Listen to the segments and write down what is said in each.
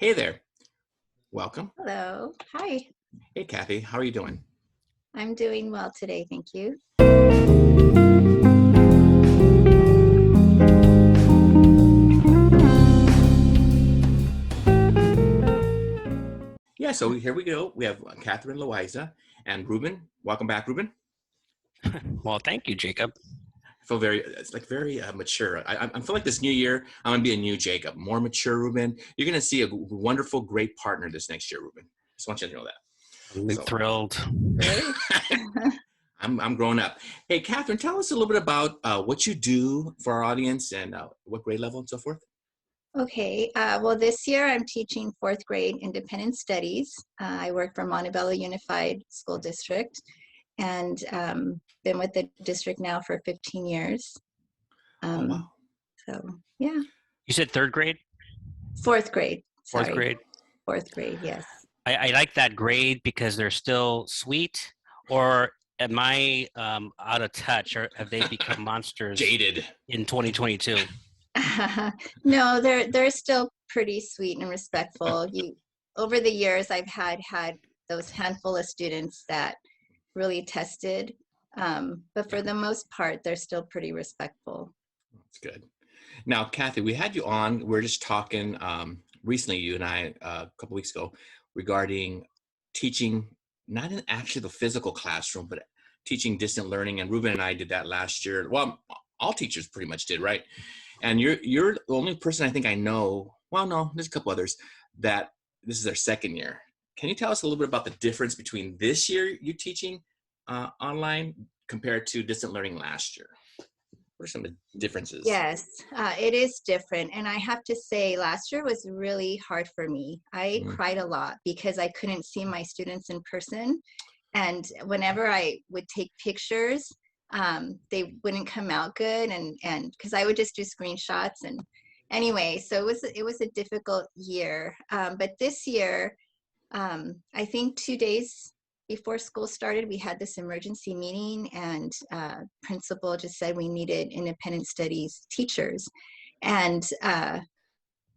Hey there. Welcome. Hello. Hi. Hey, Kathy. How are you doing? I'm doing well today, thank you. Yeah, so here we go. We have Catherine Loaiza and Ruben. Welcome back, Ruben. Well, thank you, Jacob. I feel it's like very mature. I feel like this new year, I'm going to be a new Jacob, more mature, Ruben. You're going to see a wonderful, great partner this next year, Ruben. Just want you to know that. I'm So thrilled. Great. I'm growing up. Hey, Catherine, tell us a little bit about what you do for our audience and what grade level and so forth. Okay. Well, this year I'm teaching fourth grade independent studies. I work for Montebello Unified School District and been with the district now for 15 years. Oh, wow. So, yeah. You said third grade? Fourth grade. Fourth Sorry. grade? Fourth grade, yes. I like that grade because they're still sweet, or am I out of touch, or have they become monsters Jaded. in 2022? No, they're still pretty sweet and respectful. Over the years, I've had those handful of students that really tested, but for the most part, they're still pretty respectful. That's good. Now, Kathy, we had you on. We are just talking recently, you and I, a couple weeks ago, regarding teaching, not in actually the physical classroom, but teaching distant learning. And Ruben and I did that last year. Well, all teachers pretty much did, right? And you're the only person I think I know. Well, no, there's a couple others that this is their second year. Can you tell us a little bit about the difference between this year you teaching online compared to distant learning last year? What are some of the differences? Yes, it is different. And I have to say, last year was really hard for me. I cried a lot because I couldn't see my students in person. And whenever I would take pictures, they wouldn't come out good. And because I would just do screenshots. And anyway, so it was a difficult year. But this year, I think 2 days before school started, we had this emergency meeting, and principal just said we needed independent studies teachers. And I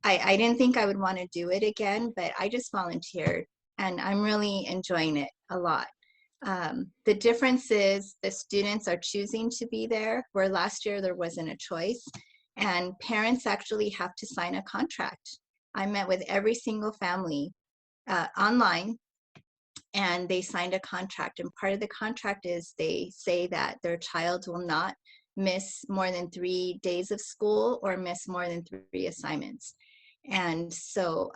didn't think I would want to do it again, but I just volunteered, and I'm really enjoying it a lot. The difference is the students are choosing to be there, where last year there wasn't a choice, and parents actually have to sign a contract. I met with every single family online, and they signed a contract, and part of the contract is they say that their child will not miss more than 3 days of school or miss more than 3 assignments. And so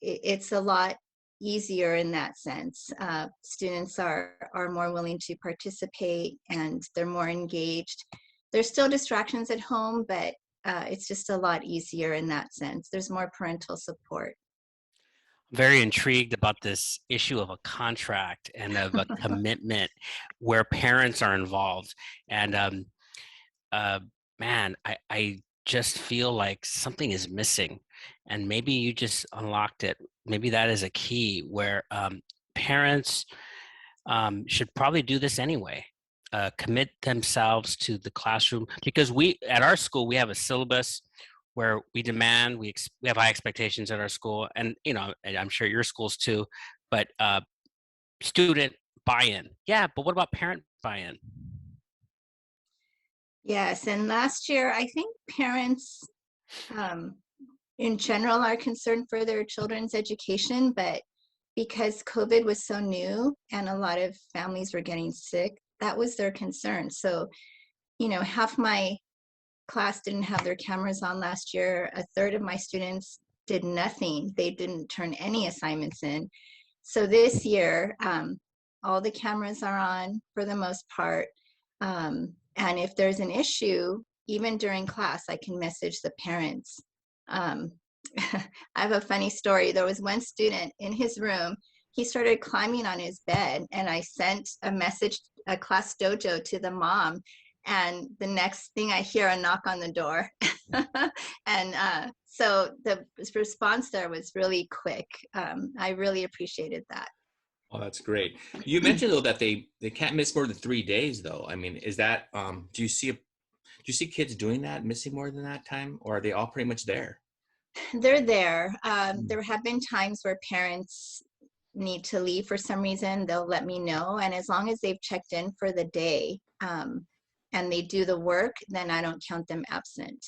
it's a lot easier in that sense. Students are more willing to participate, and they're more engaged. There's still distractions at home, but it's just a lot easier in that sense. There's more parental support. Very intrigued about this issue of a contract and of a commitment where parents are involved. And man, I just feel like something is missing, and maybe you just unlocked it. Maybe that is a key where parents should probably do this anyway. Commit themselves to the classroom, because we at our school we have a syllabus where we demand we have high expectations at our school, and and I'm sure your schools too. But student buy-in, yeah. But what about parent buy-in? Yes, and last year I think parents in general are concerned for their children's education, but because COVID was so new and a lot of families were getting sick, that was their concern. So, half my class didn't have their cameras on last year. A third of my students did nothing. They didn't turn any assignments in. So this year, all the cameras are on for the most part. And if there's an issue, even during class, I can message the parents. Um, I have a funny story. There was one student in his room. He started climbing on his bed, and I sent a message, a class dojo, to the mom. And the next thing I hear, a knock on the door. And so the response there was really quick. I really appreciated that. Oh, that's great. You mentioned though that they can't miss more than 3 days though. I mean, is that do you see kids doing that, missing more than that time, or are they all pretty much there? They're there. There have been times where parents need to leave for some reason. They'll let me know, and as long as they've checked in for the day, and they do the work, then I don't count them absent.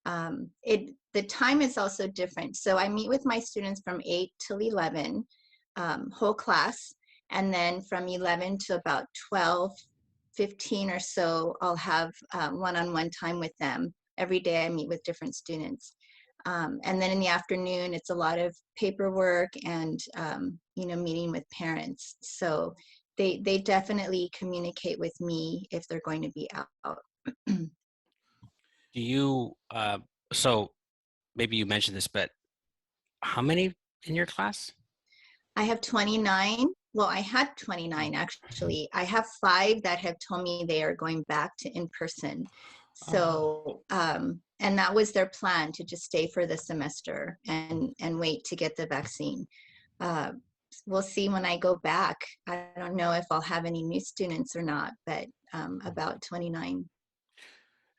The time is also different. So I meet with my students from 8 till 11, whole class, and then from 11 to about 12:15 or so, I'll have one-on-one time with them. Every day I meet with different students. And then in the afternoon, it's a lot of paperwork and, meeting with parents. So they definitely communicate with me if they're going to be out. Do you, so maybe you mentioned this, but how many in your class? I have 29. Well, I had 29 actually. I have 5 that have told me they are going back to in person. So, and that was their plan, to just stay for the semester and wait to get the vaccine. We'll see when I go back. I don't know if I'll have any new students or not, but about 29.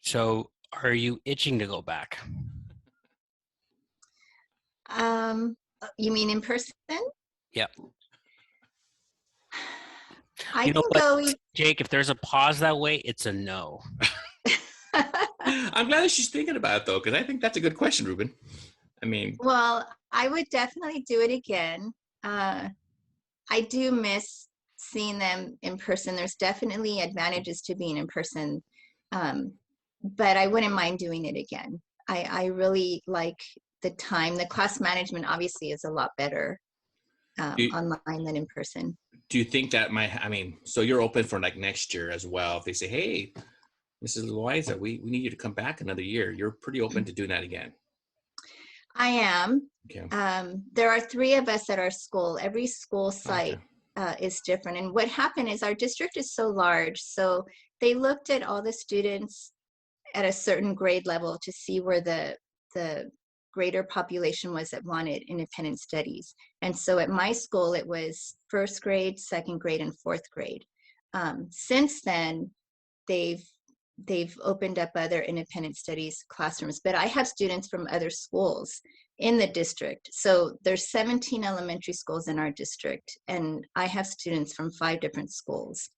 So are you itching to go back? You mean in person? Yep. I You know can what, go. Jake, if there's a pause that way, it's a no. I'm glad that she's thinking about it though, because I think that's a good question, Ruben. I mean, Well, I would definitely do it again. I do miss seeing them in person. There's definitely advantages to being in person, but I wouldn't mind doing it again. I really like the time. The class management obviously is a lot better do you, online than in person. do you think that I mean, so you're open for like next year as well. If they say, hey, Mrs. Loaiza, we need you to come back another year, you're pretty open to doing that again. I am. Okay. There are 3 of us at our school. Every school site Okay. is different. And what happened is our district is so large. So they looked at all the students at a certain grade level to see where the greater population was that wanted independent studies. And so at my school, it was 1st grade, 2nd grade, and 4th grade. Since then, they've opened up other independent studies classrooms, but I have students from other schools in the district. So there's 17 elementary schools in our district, and I have students from 5 different schools.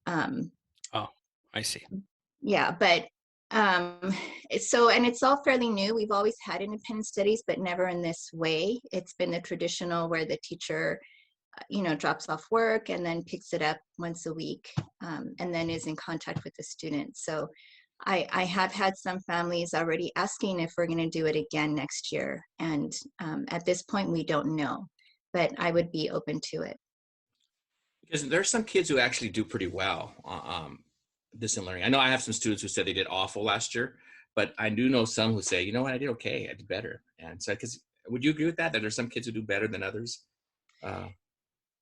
Oh, I see. Yeah, but and it's all fairly new. We've always had independent studies, but never in this way. It's been the traditional where the teacher drops off work and then picks it up once a week, and then is in contact with the students. So I have had some families already asking if we're going to do it again next year. And at this point, we don't know, but I would be open to it. Because there's some kids who actually do pretty well distant learning. I know I have some students who said they did awful last year, but I do know some who say, you know what, I did okay, I did better. And so, because would you agree with that? That there's some kids who do better than others?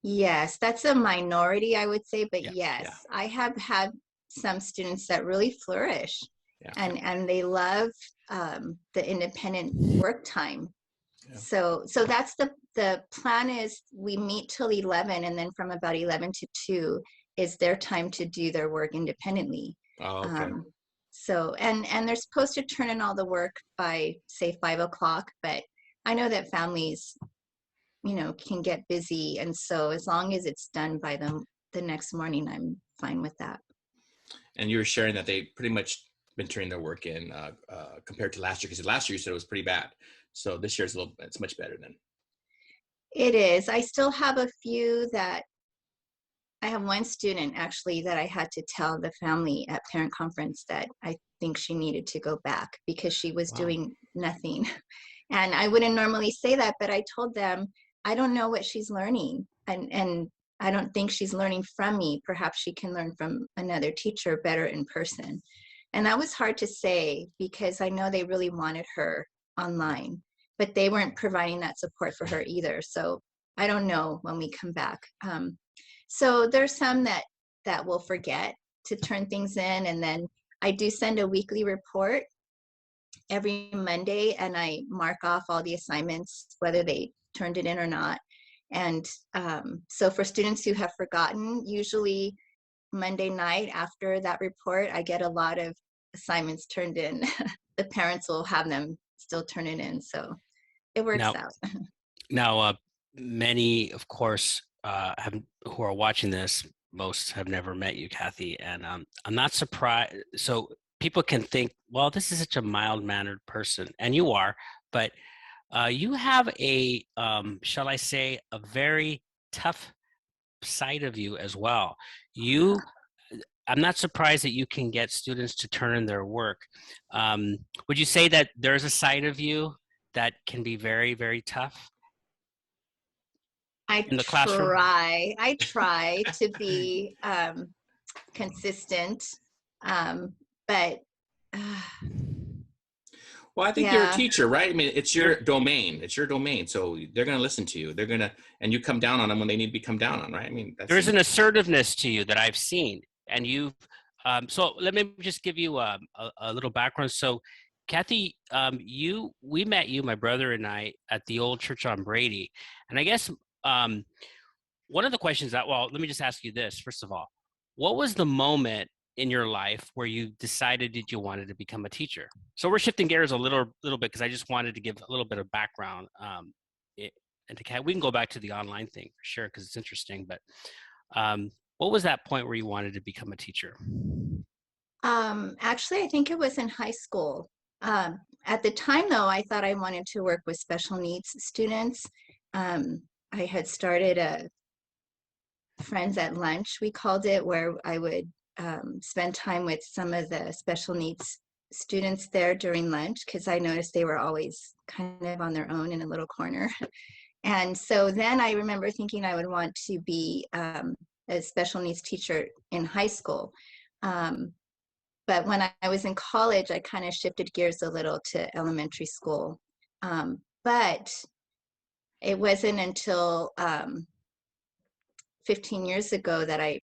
Yes, that's a minority, I would say, but Yeah. yes, Yeah. I have had some students that really flourish, Yeah. and they love the independent work time. Yeah. So that's the plan. Is we meet till 11, and then from about 11 to 2 is their time to do their work independently. Oh, okay. So and they're supposed to turn in all the work by, say, 5 o'clock, but I know that families can get busy, and so as long as it's done by the next morning, I'm fine with that. And you were sharing that they pretty much been turning their work in compared to last year, because last year you said it was pretty bad. So this year's it's much better then. It is. I still have a few that I have one student actually that I had to tell the family at parent conference that I think she needed to go back because she was Wow. doing nothing. And I wouldn't normally say that, but I told them, I don't know what she's learning. And I don't think she's learning from me. Perhaps she can learn from another teacher better in person. And that was hard to say because I know they really wanted her online, but they weren't providing that support for her either. So I don't know when we come back. So there's some that will forget to turn things in. And then I do send a weekly report every Monday, and I mark off all the assignments, whether they turned it in or not. And so for students who have forgotten, usually Monday night after that report, I get a lot of assignments turned in. The parents will have them still turn it in. So it works Now, out. many, of course, who are watching this, most have never met you, Kathy, and I'm not surprised. So people can think, well, this is such a mild-mannered person, and you are, but you have a, shall I say, a very tough side of you as well. I'm not surprised that you can get students to turn in their work. Would you say that there's a side of you that can be very, very tough in the classroom? I try to be consistent, but Well, I think you're a yeah, teacher, right? I mean, it's You're, your domain. It's your domain. So they're going to listen to you. They're going to, and you come down on them when they need to be come down on, right? I mean, that there's seems. an assertiveness to you that I've seen, and you've. So let me just give you a little background. So, Kathy, we met you, my brother and I, at the old church on Brady, and I guess um, one of the questions that, well, let me just ask you this first of all: what was the moment in your life where you decided that you wanted to become a teacher? So we're shifting gears a little bit because I just wanted to give a little bit of background. And we can go back to the online thing for sure because it's interesting. But what was that point where you wanted to become a teacher? actually, I think it was in high school. At the time, though, I thought I wanted to work with special needs students. I had started a Friends at Lunch, we called it, where I would spend time with some of the special needs students there during lunch because I noticed they were always kind of on their own in a little corner. And so then I remember thinking I would want to be a special needs teacher in high school. But when I was in college, I kind of shifted gears a little to elementary school. But it wasn't until 15 years ago that I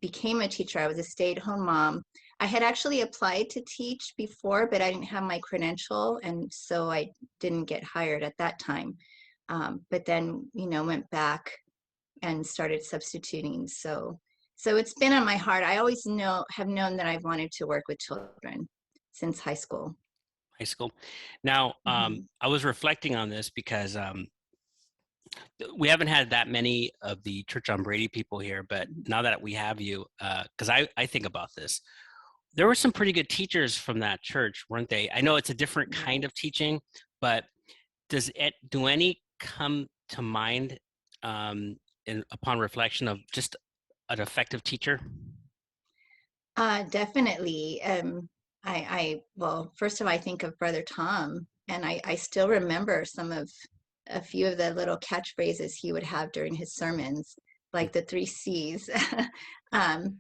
became a teacher. I was a stay-at-home mom. I had actually applied to teach before, but I didn't have my credential, and so I didn't get hired at that time. But then, went back and started substituting. So it's been on my heart. I always have known that I've wanted to work with children since high school. High school. Now, Mhm. I was reflecting on this because we haven't had that many of the Church on Brady people here, but now that we have you, because I think about this, there were some pretty good teachers from that church, weren't they? I know it's a different kind of teaching, but do any come to mind upon reflection of just an effective teacher? Definitely. Well, first of all, I think of Brother Tom, and I still remember a few of the little catchphrases he would have during his sermons, like the three C's. um,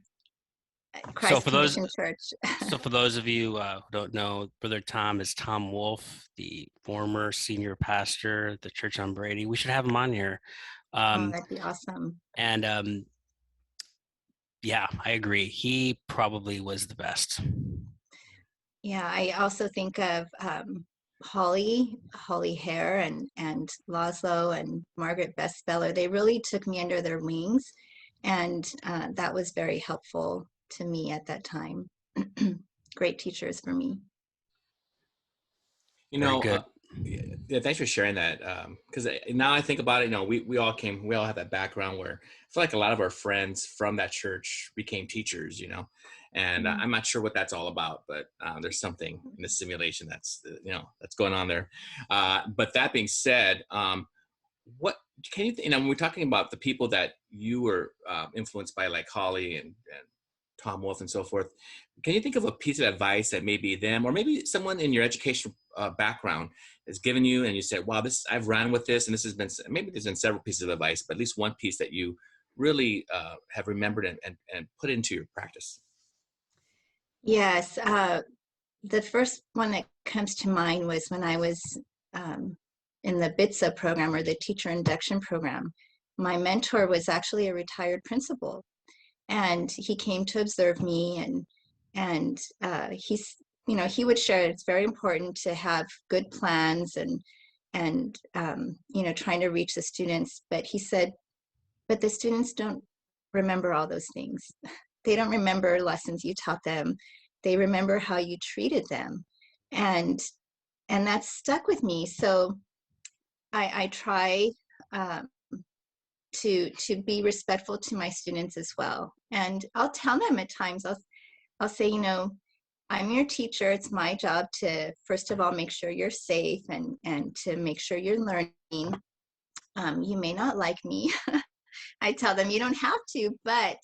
So Christ for those Commission Church. So for those of you who don't know, Brother Tom is Tom Wolf, the former senior pastor at the Church on Brady. We should have him on here. Oh, Um, that'd be awesome. and yeah, I agree. He probably was the best. Yeah, I also think of Holly Hare, and Laszlo and Margaret Bestfeller. They really took me under their wings, and that was very helpful to me at that time. Great teachers for me. You Very know, good. yeah, thanks for sharing that. Because now I think about it, we all have that background where I feel like a lot of our friends from that church became teachers, and Mm. I'm not sure what that's all about, but there's something in the simulation that's going on there. But that being said, what can when we're talking about the people that you were influenced by, like Holly and Tom Wolf and so forth, can you think of a piece of advice that maybe them or maybe someone in your educational background has given you and you said, wow, I've ran with this, and this has been, maybe there's been several pieces of advice, but at least one piece that you really have remembered and put into your practice? Yes, the first one that comes to mind was when I was um, in the BITSA program, or the teacher induction program. My mentor was actually a retired principal, and he came to observe me, and he would share it's very important to have good plans and trying to reach the students. But he said, but the students don't remember all those things. They don't remember lessons you taught them. They remember how you treated them. And and that stuck with me. So I try um, to be respectful to my students as well. And I'll tell them at times, I'll say, I'm your teacher. It's my job to, first of all, make sure you're safe and to make sure you're learning. You may not like me. I tell them you don't have to, but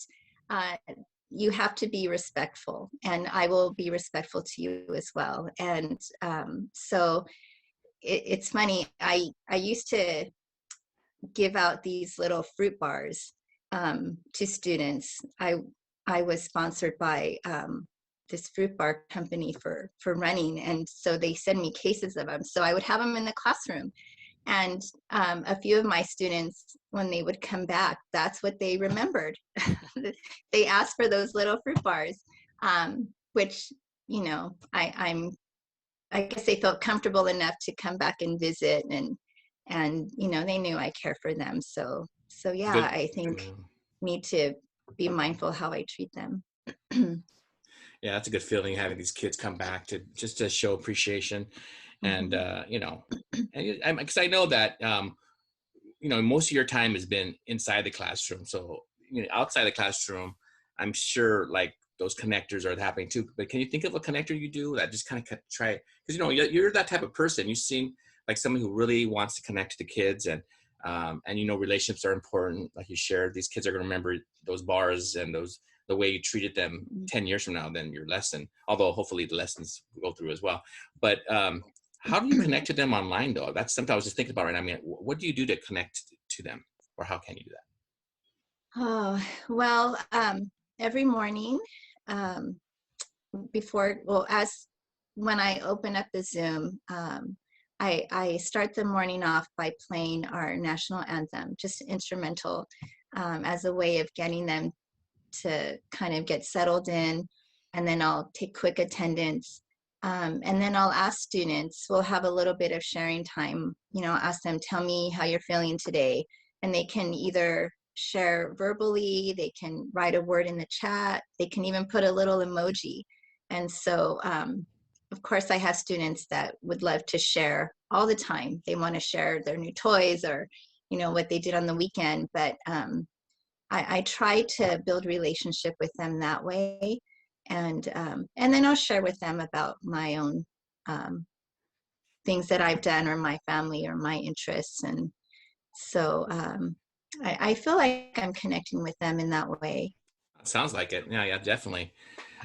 uh, you have to be respectful, and I will be respectful to you as well. And so it's funny. I used to give out these little fruit bars to students. I was sponsored by this fruit bar company for running, and so they send me cases of them. So I would have them in the classroom, and a few of my students, when they would come back, that's what they remembered. They asked for those little fruit bars, which I guess they felt comfortable enough to come back and visit, and they knew I care for them. So It's yeah, good. I think Yeah. need to be mindful how I treat them. Yeah, that's a good feeling having these kids come back to just to show appreciation, and Mhm. and because I know that most of your time has been inside the classroom, so outside the classroom, I'm sure like those connectors are happening too. But can you think of a connector you do that just kind of try, because you're that type of person. You seem like someone who really wants to connect to the kids, and relationships are important. Like you shared, these kids are going to remember those bars and the way you treated them 10 years from now than your lesson, although hopefully the lessons go through as well. But how do you connect to them online though? That's something I was just thinking about right now. I mean, what do you do to connect to them, or how can you do that? Oh, well, every morning, um, as when I open up the Zoom, I start the morning off by playing our national anthem, just instrumental, as a way of getting them to kind of get settled in. And then I'll take quick attendance. And then I'll ask students, we'll have a little bit of sharing time, ask them, tell me how you're feeling today. And they can either share verbally, they can write a word in the chat, they can even put a little emoji. And so, of course, I have students that would love to share all the time. They want to share their new toys or, what they did on the weekend. But I try to build relationship with them that way, and then I'll share with them about my own um, things that I've done, or my family, or my interests, and so I feel like I'm connecting with them in that way. Sounds like it. Yeah, yeah, definitely.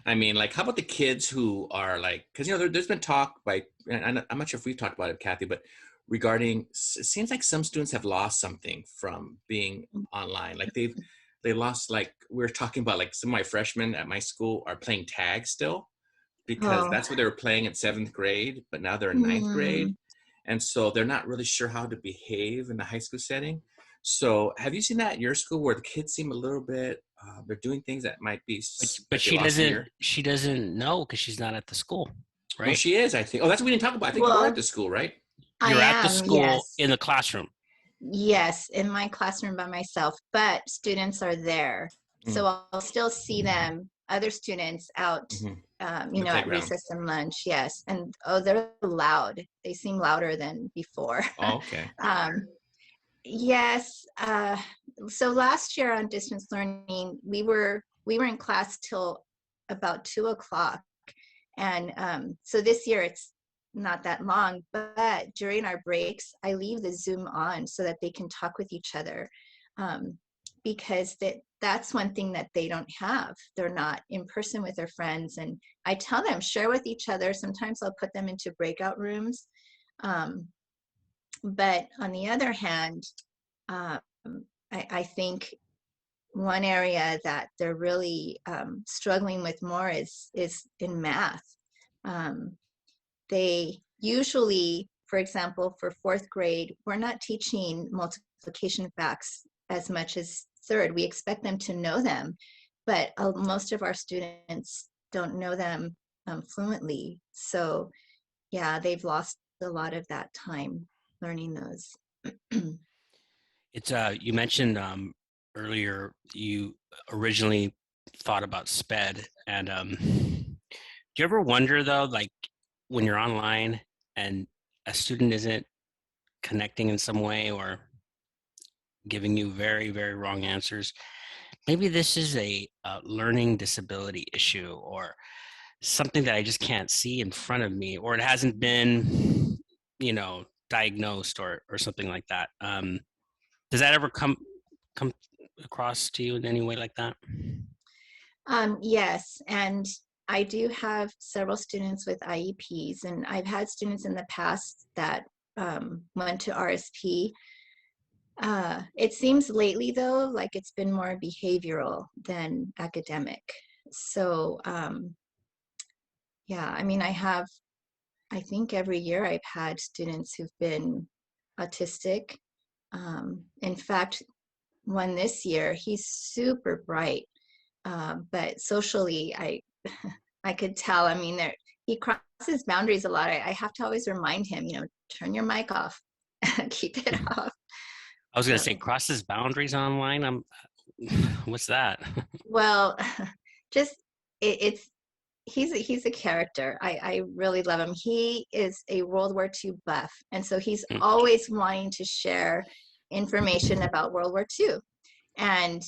I mean, like, how about the kids who are like, because there's been talk by, and I'm not sure if we've talked about it, Kathy, but regarding, it seems like some students have lost something from being online. Like they lost, like we were talking about, like some of my freshmen at my school are playing tag still, because Oh, that's what they were playing in seventh grade, but now they're in ninth grade. hmm. And so they're not really sure how to behave in the high school setting. So have you seen that at your school where the kids seem a little bit, they're doing things that might be But like they lost a year? she doesn't know because she's not at the school, No, right? she is, I think. Oh, that's what we didn't talk about. I think you are at Well, the school, right? I You're at the am, school yes. in the classroom. Yes, in my classroom by myself, but students are there. Mm, So I'll still see them, other students out, hmm. In the at playground. recess and lunch. Yes. And oh, they're loud. They seem louder than before. Oh, okay. um, yes. So last year on distance learning, we were in class till about 2 o'clock. And so this year it's not that long, but during our breaks, I leave the Zoom on so that they can talk with each other, um, because that's one thing that they don't have. They're not in person with their friends. And I tell them, share with each other. Sometimes I'll put them into breakout rooms. Um, but on the other hand, um, I think one area that they're really struggling with more is in math. Um, they usually, for example, for fourth grade, we're not teaching multiplication facts as much as third. We expect them to know them, but most of our students don't know them fluently. So yeah, they've lost a lot of that time learning those. It's you mentioned earlier you originally thought about SPED, and do you ever wonder though, like when you're online and a student isn't connecting in some way or giving you very, very wrong answers. Maybe this is a learning disability issue or something that I just can't see in front of me, or it hasn't been, diagnosed or something like that. Does that ever come across to you in any way like that? Yes, and I do have several students with IEPs, and I've had students in the past that went to RSP. It seems lately, though, like it's been more behavioral than academic. So, yeah, I mean, I think every year I've had students who've been autistic. In fact, one this year, he's super bright, but socially, I could tell. I mean, he crosses boundaries a lot. I have to always remind him, turn your mic off, keep it off. I was going to say So, crosses boundaries online. What's that? well, just it's he's a character. I really love him. He is a World War II buff, and so he's always wanting to share information about World War II. And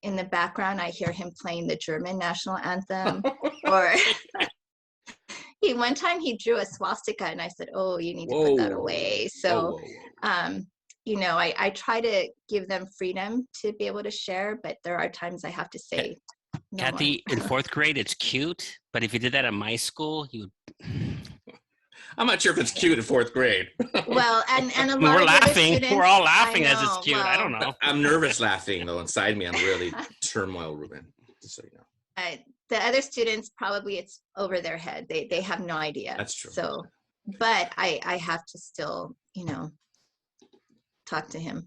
in the background, I hear him playing the German national anthem, or one time he drew a swastika, and I said, "Oh, you need to put that away." So, I try to give them freedom to be able to share, but there are times I have to say, "No more." Kathy, in fourth grade, it's cute, but if you did that at my school, you I'm not sure if it's cute in fourth grade. Well, and a lot we're of the other laughing. students, We're all I laughing as it's know, cute. I don't know. I'm nervous laughing though. Inside me, I'm really turmoil, Ruben. Just so you know. The other students, probably it's over their head. They have no idea. That's true. So, but I have to still, talk to him.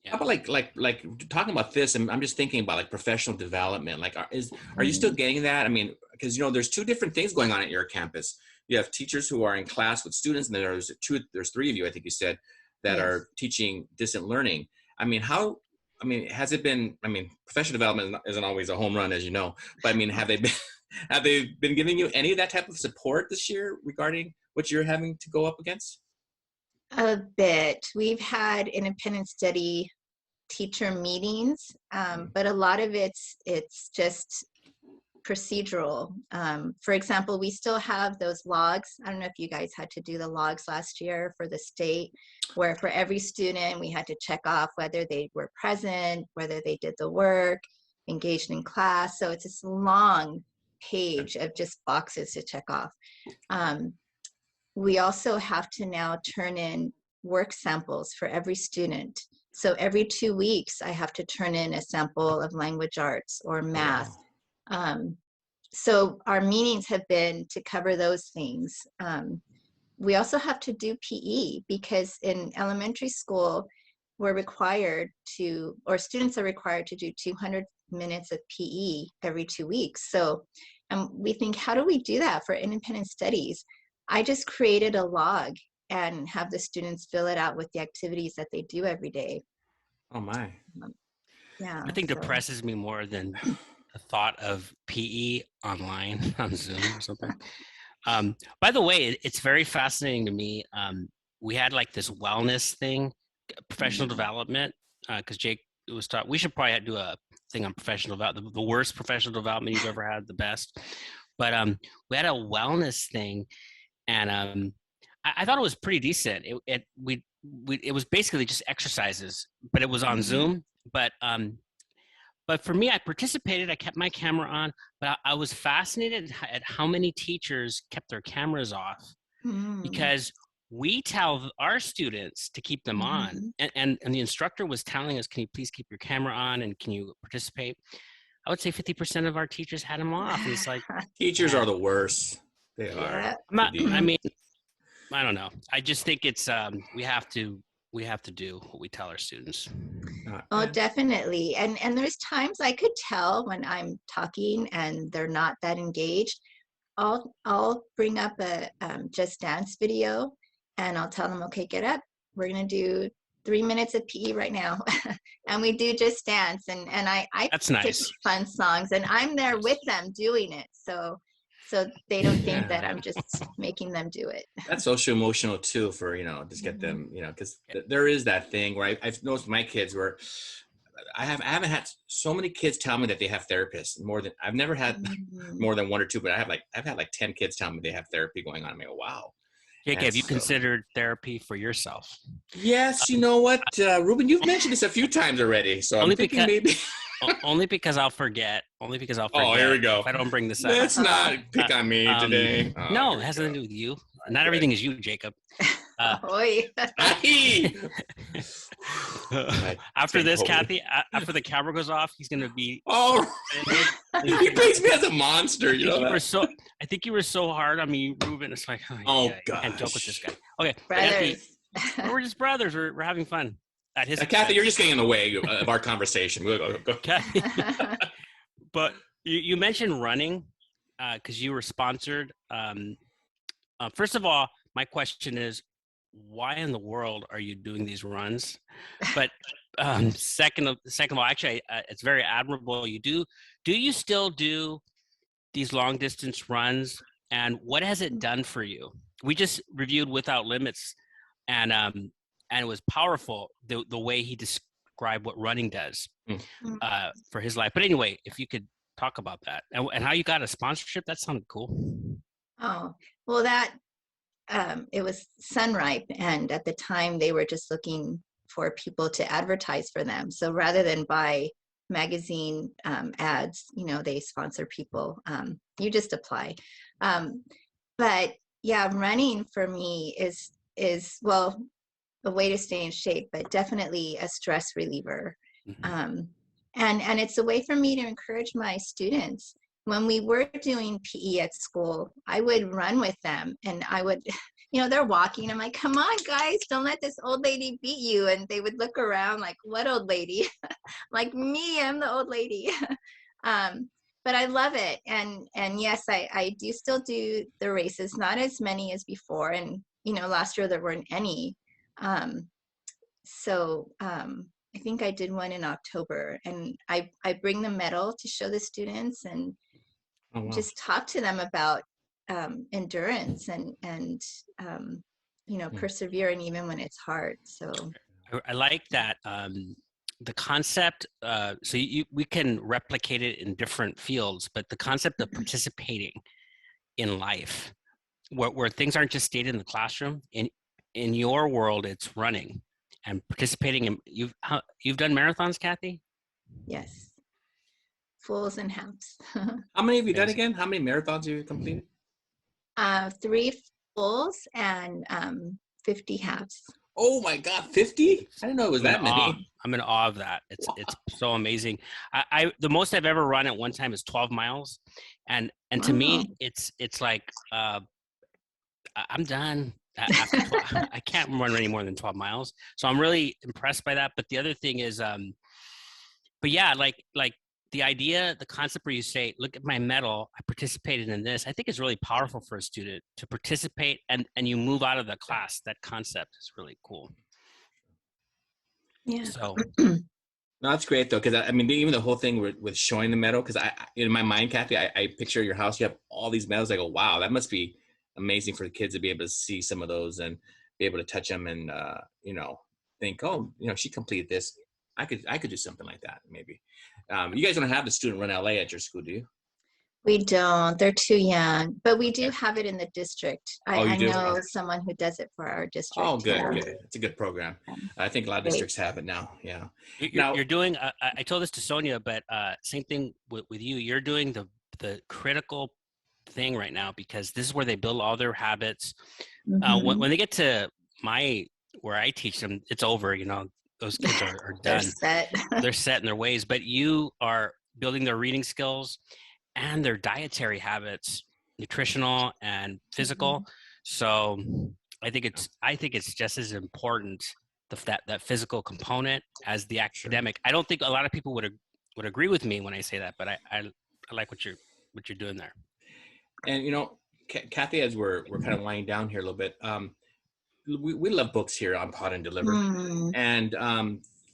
How about like talking about this, and I'm just thinking about like professional development. Like, are you still getting that? I mean, because there's two different things going on at your campus. You have teachers who are in class with students, and there's three of you, I think you said, that are teaching distant learning. I mean, has it been? I mean, professional development isn't always a home run, as you know. But I mean, have they been giving you any of that type of support this year regarding what you're having to go up against? A bit. We've had independent study teacher meetings, but a lot of it's just procedural. For example, we still have those logs. I don't know if you guys had to do the logs last year for the state, where for every student we had to check off whether they were present, whether they did the work, engaged in class. So it's this long page of just boxes to check off. We also have to now turn in work samples for every student. So every 2 weeks, I have to turn in a sample of language arts or math. So our meetings have been to cover those things. We also have to do PE because in elementary school, we're required to, or students are required to do 200 minutes of PE every 2 weeks. So we think, how do we do that for independent studies? I just created a log and have the students fill it out with the activities that they do every day. Oh my. Yeah. Nothing depresses me more than the thought of PE online on Zoom or something. By the way, it's very fascinating to me. We had like this wellness thing, professional development, because Jake was taught, we should probably do a thing on professional development, the worst professional development you've ever had, the best. But we had a wellness thing, and I thought it was pretty decent. It was basically just exercises, but it was on Zoom. But for me, I participated. I kept my camera on, but I was fascinated at how many teachers kept their cameras off because we tell our students to keep them on, and the instructor was telling us, "Can you please keep your camera on and can you participate?" I would say 50% of our teachers had them off, and it's like teachers are the worst. They are. I mean, I don't know. I just think it's we have to do what we tell our students. Oh, definitely. And there's times I could tell when I'm talking and they're not that engaged. I'll bring up a Just Dance video and I'll tell them, okay, get up. We're gonna do 3 minutes of PE right now. And we do Just Dance, and I That's pick nice. fun songs and I'm there with them doing it. So so they don't think that Yeah. I'm just making them do it. That's social emotional too for, just get Mhm. them, because there is that thing where I've noticed my kids where I haven't had so many kids tell me that they have therapists more than I've never had Mhm. more than one or two, but I've had like 10 kids tell me they have therapy going on. I mean, wow. Jake, And have you so, considered therapy for yourself? yes, you know what, Ruben, you've mentioned this a few times already. So I'm Only thinking because maybe, only because I'll forget. Only because I'll oh, here forget we go. if I don't bring this up. Let's Oh, not pick on me today. Oh, No, here it we has go. nothing to do with you. All right, Not good. everything is you, Jacob. Uh, Oy. Aye. Right, it's after getting this, cold. Kathy, after the camera goes off, he's gonna be so Oh, offended. He's he gonna paints me as a monster. I You think know you were that? so. I think you were so hard on me, Ruben. It's like, oh yeah, Oh yeah, can't joke with this gosh. guy. Okay, Kathy, Brothers. we're just brothers. We're having fun at his Kathy, you're expense. just getting in the way of our conversation. Go. Kathy, but you mentioned running because you were sponsored. First of all, my question is, why in the world are you doing these runs? But second of all, actually, it's very admirable. You do. Do you still do these long distance runs, and what has it done for you? We just reviewed Without Limits, and it was powerful the way he described what running does for his life. But anyway, if you could talk about that and how you got a sponsorship, that sounded cool. Oh, well, that it was Sunripe, and at the time they were just looking for people to advertise for them. So rather than buy magazine ads, they sponsor people. You just apply. But yeah, running for me is well a way to stay in shape, but definitely a stress reliever. Mm-hmm. And it's a way for me to encourage my students. When we were doing PE at school, I would run with them, and I would, they're walking. I'm like, come on, guys, don't let this old lady beat you. And they would look around like, what old lady? Like me, I'm the old lady. But I love it. And yes, I do still do the races, not as many as before. And, last year there weren't any. So I think I did one in October, and I bring the medal to show the students and Oh wow. just talk to them about endurance and persevering even when it's hard. So I like that the concept. So we can replicate it in different fields, but the concept of participating in life, where things aren't just stated in the classroom. In your world, it's running and participating in. You've done marathons, Kathy? yes, fulls and halves. How many have you done Amazing. again? How many marathons have you completed? 3 fulls and 50 halves. Oh my God, 50? I didn't know it was I'm in that awe. many. I'm in awe of that. It's so amazing. I the most I've ever run at one time is 12 miles, and to Wow. me it's like I'm done after 12. I can't run any more than 12 miles. So I'm really impressed by that. But the other thing is, but yeah, like the idea, the concept where you say, look at my medal, I participated in this, I think is really powerful for a student to participate and you move out of the class. That concept is really cool. Yeah. So No, that's great though, because I mean, even the whole thing with showing the medal, because in my mind, Kathy, I picture your house. You have all these medals. I go, wow, that must be amazing for the kids to be able to see some of those and be able to touch them and think, oh, she completed this. I could do something like that maybe. You guys don't have the student run LA at your school, do you? We don't. They're too young, but we do Okay. have it in the district. Oh, you I do? know someone who does it for our Oh, district. good, Yeah. good. It's a good program. I think a lot of Great. districts have it now. Yeah. you're doing, I told this to Sonia, but same thing with you. You're doing the critical thing right now because this is where they build all their habits. Mhm. When they get to where I teach them, it's over. Those kids are They're done. set. They're set in their ways. But you are building their reading skills and their dietary habits, nutritional and physical. So I think it's just as important that physical component as the academic. I don't think a lot of people would agree with me when I say that, but I like what you're doing there. And Kathy, as we're kind of winding down here a little bit, we love books here on Pod and Deliver, and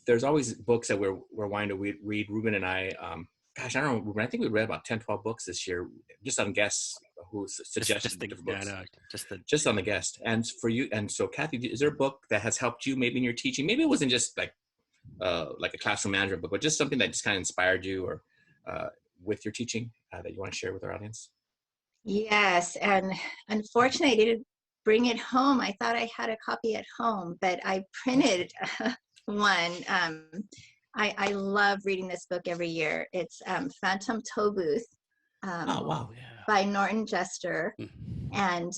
there's always books that we're wanting to read. Ruben and I, gosh, I don't know, Ruben, I think we read about 10, 12 books this year, just on guests who suggested the, different yeah, books. no, just the Just on the guest. And for you, and so Kathy, is there a book that has helped you maybe in your teaching? Maybe it wasn't just like a classroom management book, but just something that just kind of inspired you or with your teaching that you want to share with our audience? Yes, and unfortunately, I didn't bring it home. I thought I had a copy at home, but I printed one. I love reading this book every year. It's Phantom Tollbooth Oh, wow. yeah. by Norton Jester, and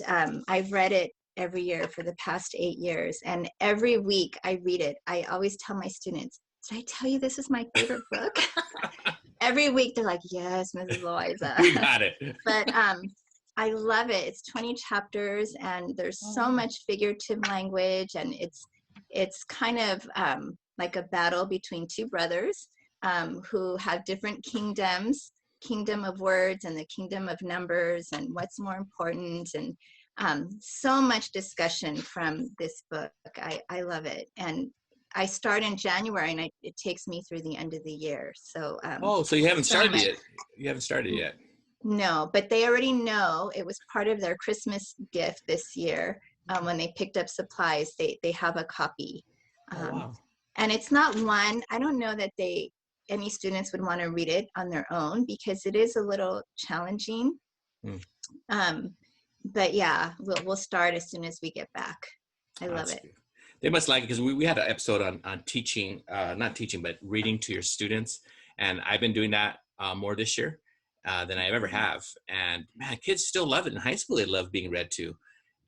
I've read it every year for the past 8 years, and every week I read it. I always tell my students, "Did I tell you this is my favorite book?" Every week they're like, "Yes, Mrs. Loaiza." We got it. But I love it. It's 20 chapters, and there's so much figurative language, and it's kind of like a battle between two brothers who have different kingdoms, kingdom of words and the kingdom of numbers, and what's more important, and so much discussion from this book. I love it, and I start in January, and it takes me through the end of the year. So So you haven't so started much. yet. You haven't started yet. No, but they already know. It was part of their Christmas gift this year. When they picked up supplies, they have a copy. Oh, wow. And it's not one, I don't know that any students would want to read it on their own because it is a little challenging. But yeah, we'll start as soon as we get back. I love it. Good. They must like it because we had an episode on teaching, not teaching, but reading to your students. And I've been doing that more this year than I ever have. And man, kids still love it. In high school, they love being read to,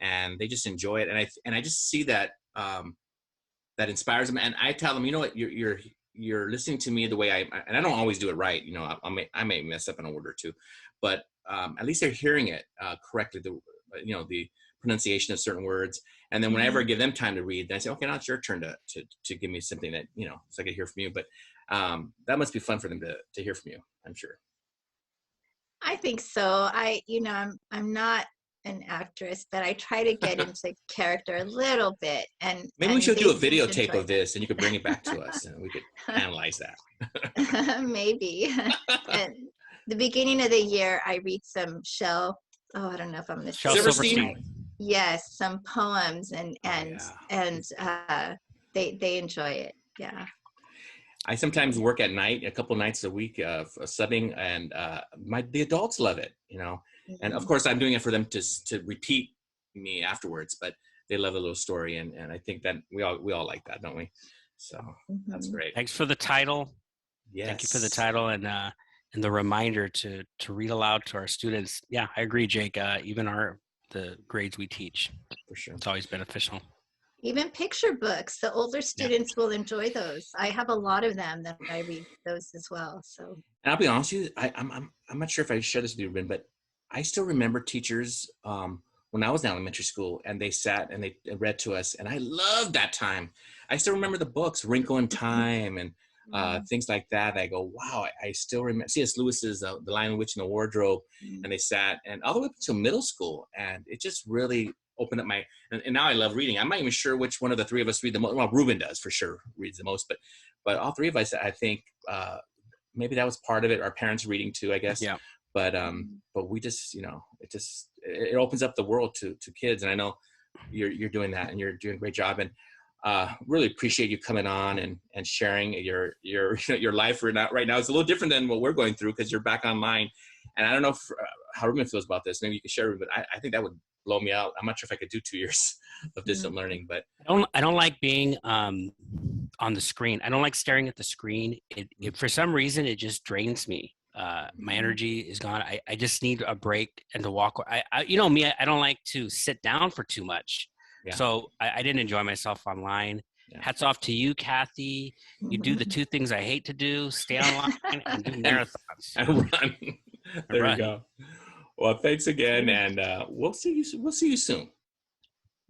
and they just enjoy it. And I just see that that inspires them. And I tell them, you know what, you're listening to me the way and I don't always do it right. You know, I may mess up in a word or two, but at least they're hearing it correctly. The pronunciation of certain words. And then whenever I give them time to read, then I say, okay, now it's your turn to give me something that, so I can hear from you. But that must be fun for them to hear from you, I'm sure. I think so. I'm not an actress, but I try to get into character a little bit. And maybe we should do a seem to videotape enjoy of this, and you could bring it back to us, and we could analyze that. Maybe. At the beginning of the year, I read some I don't know if I'm going to say Silverstein. Yes, some poems, and they enjoy it. Yeah. I sometimes work at night, a couple nights a week of subbing, and the adults love it, And of course, I'm doing it for them to repeat me afterwards, but they love a little story, and I think that we all like that, don't we? So that's great. Thanks for the title. Yes. Thank you for the title and the reminder to read aloud to our students. Yeah, I agree, Jake. Even the grades we teach, for sure, it's always beneficial. Even picture books, the older students will enjoy those. I have a lot of them that I read those as well. So, and I'll be honest with you, I'm not sure if I shared this with you, Ruben, but I still remember teachers when I was in elementary school, and they sat and they read to us, and I loved that time. I still remember the books, Wrinkle in Time, and things like that. I go, wow, I still remember C.S. Lewis's The Lion, Witch, and the Wardrobe, and they sat, and all the way up until middle school, and it just really opened up and now I love reading. I'm not even sure which one of the three of us read the most. Well, Ruben does for sure, reads the most, but all three of us, I think maybe that was part of it. Our parents reading too, I guess. Yeah. But we just, it opens up the world to kids, and I know you're doing that, and you're doing a great job, and really appreciate you coming on and sharing your life right now. It's a little different than what we're going through because you're back online, and I don't know how Ruben feels about this. Maybe you could share, but I think that would blow me out. I'm not sure if I could do 2 years of distant learning, but I don't like being on the screen. I don't like staring at the screen. It for some reason it just drains me. My energy is gone. I just need a break and to walk. I don't like to sit down for too much. Yeah. So I didn't enjoy myself online. Yeah. Hats off to you, Kathy. You do the two things I hate to do: stay online and do marathons and run. There you go. Well, thanks again, and we'll see you soon.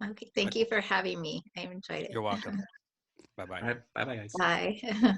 Okay, thank you for having me. I enjoyed it. You're welcome. Bye-bye. All right, bye-bye, guys. Bye.